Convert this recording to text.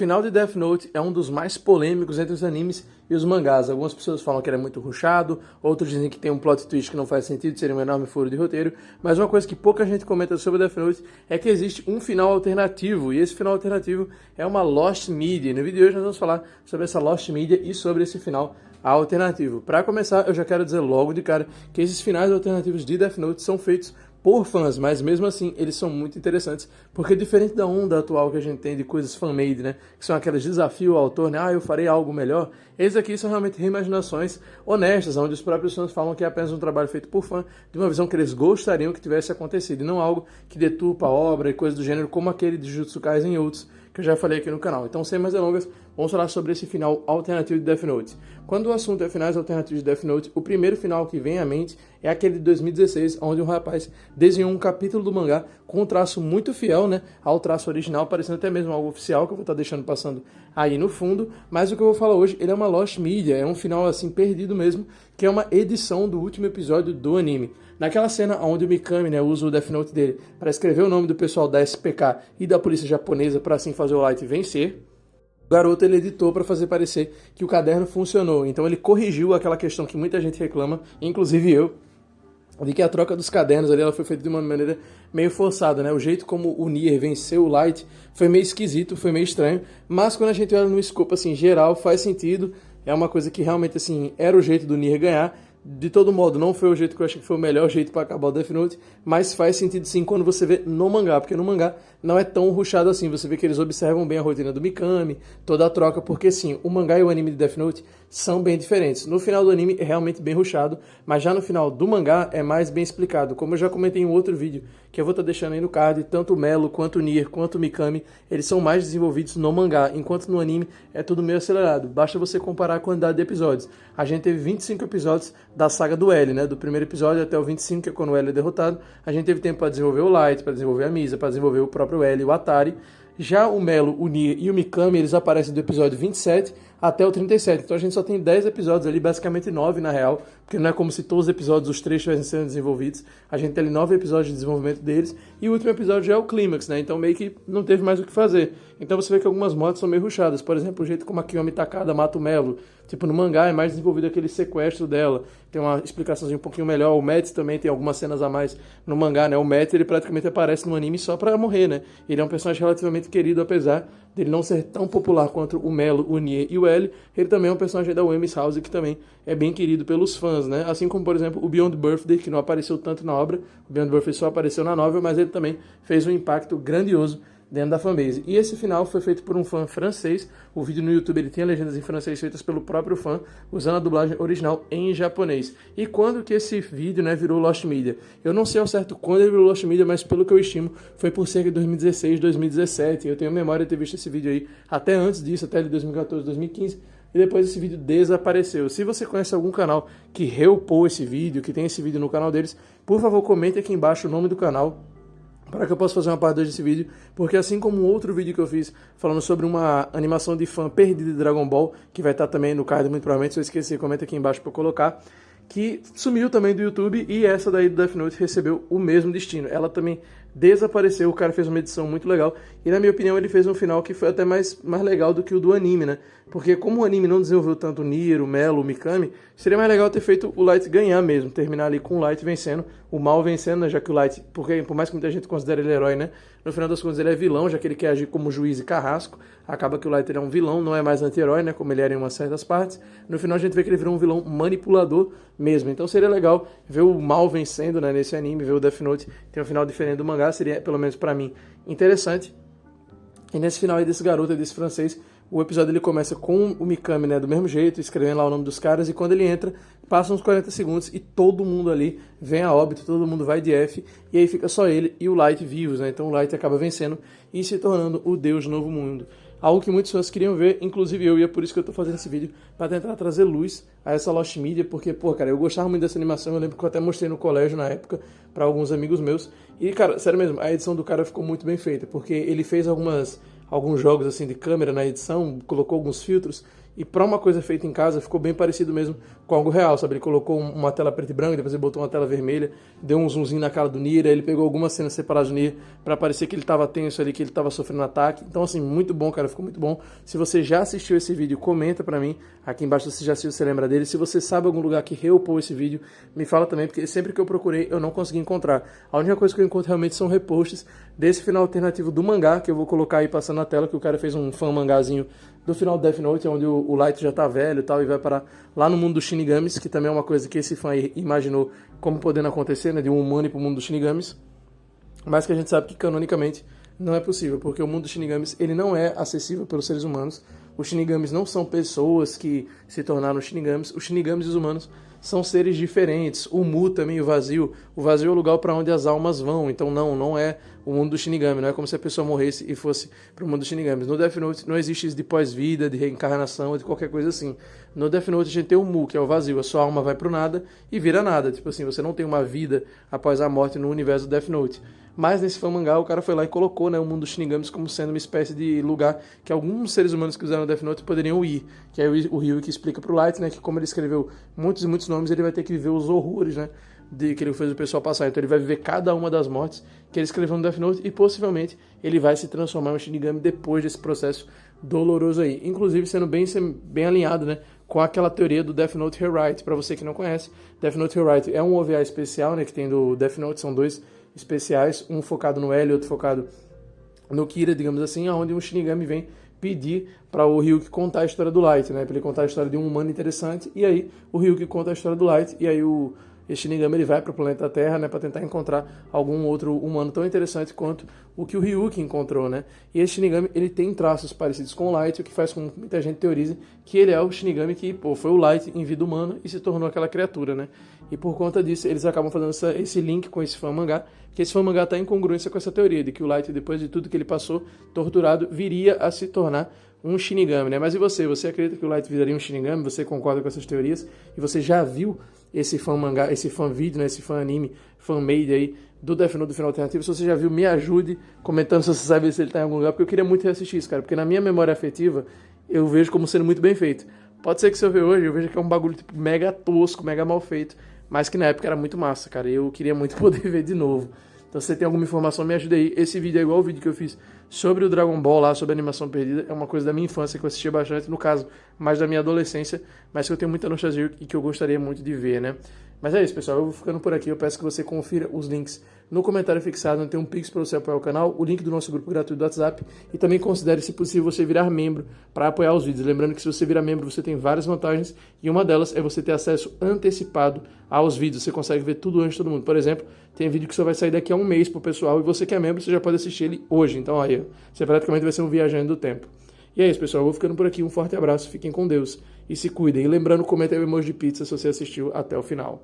final de Death Note é um dos mais polêmicos entre os animes e os mangás. Algumas pessoas falam que ele é muito rushado, outros dizem que tem um plot twist que não faz sentido, seria um enorme furo de roteiro, mas uma coisa que pouca gente comenta sobre Death Note é que existe um final alternativo, e esse final alternativo é uma Lost Media. E no vídeo de hoje nós vamos falar sobre essa Lost Media e sobre esse final alternativo. Para começar, eu já quero dizer logo de cara que esses finais alternativos de Death Note são feitos por fãs, mas mesmo assim eles são muito interessantes, porque diferente da onda atual que a gente tem de coisas fan-made, né, que são aqueles desafios ao autor, né, eu farei algo melhor, esses aqui são realmente reimaginações honestas, onde os próprios fãs falam que é apenas um trabalho feito por fã, de uma visão que eles gostariam que tivesse acontecido, e não algo que deturpa a obra e coisas do gênero, como aquele de Jujutsu Kaisen e outros, que eu já falei aqui no canal. Então, sem mais delongas, vamos falar sobre esse final alternativo de Death Note. Quando o assunto é finais alternativos de Death Note, o primeiro final que vem à mente é aquele de 2016, onde um rapaz desenhou um capítulo do mangá com um traço muito fiel, né, ao traço original, parecendo até mesmo algo oficial, que eu vou estar deixando passando aí no fundo. Mas o que eu vou falar hoje, ele é uma Lost Media, é um final assim perdido mesmo, que é uma edição do último episódio do anime. Naquela cena onde o Mikami, né, usa o Death Note dele para escrever o nome do pessoal da SPK e da polícia japonesa para assim fazer o Light vencer, o garoto ele editou para fazer parecer que o caderno funcionou. Então ele corrigiu aquela questão que muita gente reclama, inclusive eu, de que a troca dos cadernos ali ela foi feita de uma maneira meio forçada, né? O jeito como o Nier venceu o Light foi meio esquisito, foi meio estranho, mas quando a gente olha no escopo assim geral faz sentido, é uma coisa que realmente assim era o jeito do Nier ganhar. De todo modo, não foi o jeito que eu achei que foi o melhor jeito para acabar o Death Note, mas faz sentido sim quando você vê no mangá, porque no mangá não é tão rushado assim, você vê que eles observam bem a rotina do Mikami, toda a troca, porque sim, o mangá e o anime de Death Note são bem diferentes. No final do anime é realmente bem rushado, mas já no final do mangá é mais bem explicado, como eu já comentei em um outro vídeo, que eu vou estar deixando aí no card, tanto o Melo, quanto o Nier, quanto o Mikami, eles são mais desenvolvidos no mangá, enquanto no anime é tudo meio acelerado, basta você comparar a quantidade de episódios. A gente teve 25 episódios da saga do L, né? Do primeiro episódio até o 25, que é quando o L é derrotado, a gente teve tempo para desenvolver o Light, para desenvolver a Misa, para desenvolver o próprio L e o Atari. Já o Melo, o Nier e o Mikami, eles aparecem do episódio 27 até o 37. Então a gente só tem 10 episódios ali, basicamente 9 na real, porque não é como se todos os episódios, os três estivessem sendo desenvolvidos. A gente tem ali 9 episódios de desenvolvimento deles, e o último episódio já é o clímax, né? Então meio que não teve mais o que fazer. Então você vê que algumas mortes são meio rushadas. Por exemplo, o jeito como a Kiyomi Takada mata o Melo. Tipo, no mangá é mais desenvolvido aquele sequestro dela. Tem uma explicaçãozinha um pouquinho melhor. O Matt também tem algumas cenas a mais no mangá, né? O Matt, ele praticamente aparece no anime só pra morrer, né? Ele é um personagem relativamente querido, apesar dele não ser tão popular quanto o Melo, o Nier e o L. Ele também é um personagem da Wemy's House que também é bem querido pelos fãs, né? Assim como, por exemplo, o Beyond Birthday, que não apareceu tanto na obra. O Beyond Birthday só apareceu na novel, mas ele também fez um impacto grandioso dentro da fanbase. E esse final foi feito por um fã francês. O vídeo no YouTube ele tem legendas em francês feitas pelo próprio fã, usando a dublagem original em japonês. E quando que esse vídeo, né, virou Lost Media? Eu não sei ao certo quando ele virou Lost Media, mas pelo que eu estimo, foi por cerca de 2016, 2017. Eu tenho memória de ter visto esse vídeo aí até antes disso, até de 2014, 2015. E depois esse vídeo desapareceu. Se você conhece algum canal que reupou esse vídeo, que tem esse vídeo no canal deles, por favor, comente aqui embaixo o nome do canal, para que eu possa fazer uma parte 2 desse vídeo, porque assim como um outro vídeo que eu fiz falando sobre uma animação de fã perdida de Dragon Ball, que vai estar também no card muito provavelmente, se eu esquecer, comenta aqui embaixo para eu colocar, que sumiu também do YouTube, e essa daí do Death Note recebeu o mesmo destino. Ela também desapareceu, o cara fez uma edição muito legal, e na minha opinião ele fez um final que foi até mais legal do que o do anime, né? Porque como o anime não desenvolveu tanto o Nier, o Melo, o Mikami, seria mais legal ter feito o Light ganhar mesmo, terminar ali com o Light vencendo, o mal vencendo, né? Já que o Light, porque por mais que muita gente considere ele herói, né? No final das contas ele é vilão, já que ele quer agir como juiz e carrasco, acaba que o Light ele é um vilão, não é mais anti-herói, né? Como ele era em umas certas partes. No final a gente vê que ele virou um vilão manipulador mesmo, então seria legal ver o mal vencendo, né, nesse anime, ver o Death Note ter um final diferente do mangá, seria, pelo menos pra mim, interessante. E nesse final aí desse garoto, desse francês, o episódio ele começa com o Mikami, né, do mesmo jeito, escrevendo lá o nome dos caras, e quando ele entra, passam uns 40 segundos e todo mundo ali vem a óbito, todo mundo vai de F, e aí fica só ele e o Light vivos, né? Então o Light acaba vencendo e se tornando o Deus do Novo Mundo. Algo que muitas pessoas queriam ver, inclusive eu, e é por isso que eu tô fazendo esse vídeo, para tentar trazer luz a essa Lost Media, porque, pô, cara, eu gostava muito dessa animação, eu lembro que eu até mostrei no colégio na época, para alguns amigos meus, e, cara, sério mesmo, a edição do cara ficou muito bem feita, porque ele fez alguns jogos, assim, de câmera na edição, colocou alguns filtros, e para uma coisa feita em casa ficou bem parecido mesmo com algo real, sabe? Ele colocou uma tela preta e branca, depois ele botou uma tela vermelha, deu um zoomzinho na cara do Nier, ele pegou algumas cenas separadas do Nier para parecer que ele estava tenso ali, que ele estava sofrendo ataque. Então assim, muito bom, cara, ficou muito bom. Se você já assistiu esse vídeo, comenta para mim aqui embaixo se você já assistiu, se você lembra dele. Se você sabe algum lugar que reupou esse vídeo, me fala também, porque sempre que eu procurei eu não consegui encontrar. A única coisa que eu encontro realmente são reposts desse final alternativo do mangá, que eu vou colocar aí passando na tela, que o cara fez um fan mangazinho do final do Death Note, onde o Light já tá velho e tal, e vai parar lá no mundo dos Shinigamis, que também é uma coisa que esse fã aí imaginou como podendo acontecer, né, de um humano ir pro mundo dos Shinigamis, mas que a gente sabe que canonicamente não é possível, porque o mundo dos Shinigamis ele não é acessível pelos seres humanos. Os Shinigamis não são pessoas que se tornaram Shinigamis. Os Shinigamis e os humanos são seres diferentes. O Mu também, o vazio é o lugar para onde as almas vão. Então não é o mundo do Shinigami, não é como se a pessoa morresse e fosse para o mundo dos Shinigamis. No Death Note não existe isso de pós-vida, de reencarnação, de qualquer coisa assim. No Death Note a gente tem o Mu, que é o vazio, a sua alma vai pro nada e vira nada. Tipo assim, você não tem uma vida após a morte no universo do Death Note. Mas nesse fan mangá o cara foi lá e colocou, né, o mundo dos Shinigamis como sendo uma espécie de lugar que alguns seres humanos que usaram Death Note poderiam ir. Que aí o Ryuki explica pro Light, né, que como ele escreveu muitos e muitos nomes, ele vai ter que viver os horrores, né, de que ele fez o pessoal passar. Então ele vai viver cada uma das mortes que ele escreveu no Death Note e possivelmente ele vai se transformar em um Shinigami depois desse processo doloroso aí. Inclusive sendo bem alinhado, né, com aquela teoria do Death Note Rewrite. Para você que não conhece, Death Note Rewrite é um OVA especial, né, que tem do Death Note, são dois especiais, um focado no L e outro focado no Kira, digamos assim, onde um Shinigami vem pedir para o Ryuki contar a história do Light, né, para ele contar a história de um humano interessante, e aí o Ryuki conta a história do Light, e aí esse Shinigami ele vai para o planeta Terra, né, para tentar encontrar algum outro humano tão interessante quanto o que o Ryuki encontrou, né? E esse Shinigami ele tem traços parecidos com o Light, o que faz com que muita gente teorize que ele é o Shinigami que foi o Light em vida humana e se tornou aquela criatura, né? E por conta disso eles acabam fazendo esse link com esse fan mangá, que esse fan mangá está em congruência com essa teoria de que o Light, depois de tudo que ele passou, torturado, viria a se tornar um Shinigami, né? Mas e você? Você acredita que o Light viraria um Shinigami? Você concorda com essas teorias? E você já viu esse fan mangá, esse fan vídeo, né? Esse fan anime, fan made aí do Death Note do final alternativo? Se você já viu, me ajude comentando se você sabe se ele tá em algum lugar, porque eu queria muito reassistir isso, cara, porque na minha memória afetiva eu vejo como sendo muito bem feito. Pode ser que se eu ver hoje, eu vejo que é um bagulho tipo mega tosco, mega mal feito, mas que na época era muito massa, cara, e eu queria muito poder ver de novo. Então se você tem alguma informação, me ajuda aí. Esse vídeo é igual o vídeo que eu fiz sobre o Dragon Ball lá, sobre a animação perdida. É uma coisa da minha infância que eu assistia bastante, no caso, mais da minha adolescência, mas que eu tenho muita nostalgia e que eu gostaria muito de ver, né? Mas é isso, pessoal. Eu vou ficando por aqui. Eu peço que você confira os links no comentário fixado, onde tem um Pix para você apoiar o canal, o link do nosso grupo gratuito do WhatsApp e também considere, se possível, você virar membro para apoiar os vídeos. Lembrando que se você virar membro, você tem várias vantagens e uma delas é você ter acesso antecipado aos vídeos. Você consegue ver tudo antes de todo mundo. Por exemplo, tem vídeo que só vai sair daqui a um mês pro pessoal e você que é membro, você já pode assistir ele hoje. Então aí, você praticamente vai ser um viajante do tempo. E é isso, pessoal. Eu vou ficando por aqui. Um forte abraço. Fiquem com Deus e se cuidem. E lembrando, comenta aí o emoji de pizza se você assistiu até o final.